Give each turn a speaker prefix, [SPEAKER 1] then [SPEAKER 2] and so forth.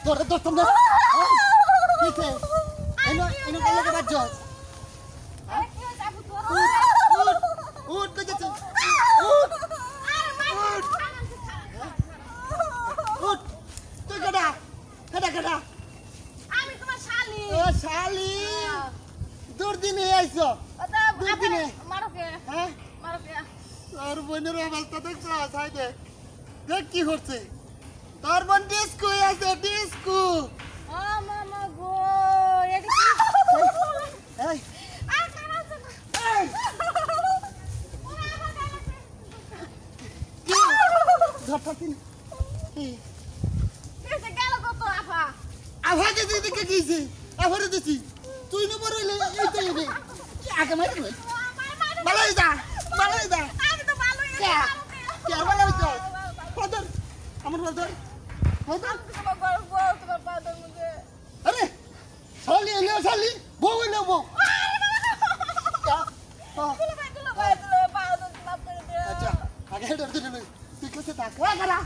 [SPEAKER 1] তোরে দর্শন দে কিছে এনো কেন লাগে বাজছ উঠ কইতেছ উঠ তুই কেডা
[SPEAKER 2] আমি তোমার শালি
[SPEAKER 1] ও শালি দুর্দিনে আইছো দুর্দিনে
[SPEAKER 2] মারো কে
[SPEAKER 1] হ্যাঁ
[SPEAKER 2] মারো কে
[SPEAKER 1] তোর বোনের অবস্থা দেখছ সাই দেখ কি করছে তোর বোন ডিস্কো আছে ডিস্কো
[SPEAKER 2] ও মামা গো এটা
[SPEAKER 1] এই
[SPEAKER 2] আর কারাছে
[SPEAKER 1] এই কি ধরতাছিস কি
[SPEAKER 2] কেসে গেল কত আফা
[SPEAKER 1] আভাকে দিকে গিয়েছে আভারে দিছি তুই না বড় হইলে এই তো হবে কি আগে মারি কই বালাই দা
[SPEAKER 2] আমি তো ভালোই
[SPEAKER 1] কে কে আর বালাই দা ফদর আমার ফদর
[SPEAKER 2] তোমার গর্ব তোমার পাদের মধ্যে
[SPEAKER 1] আরে শালি এলো শালি বউ এলো বউ
[SPEAKER 2] তুলো ভাই পাদের মাপ করে দে
[SPEAKER 1] আচ্ছা আগে হেডর দিলে তুই কাছে থাক করা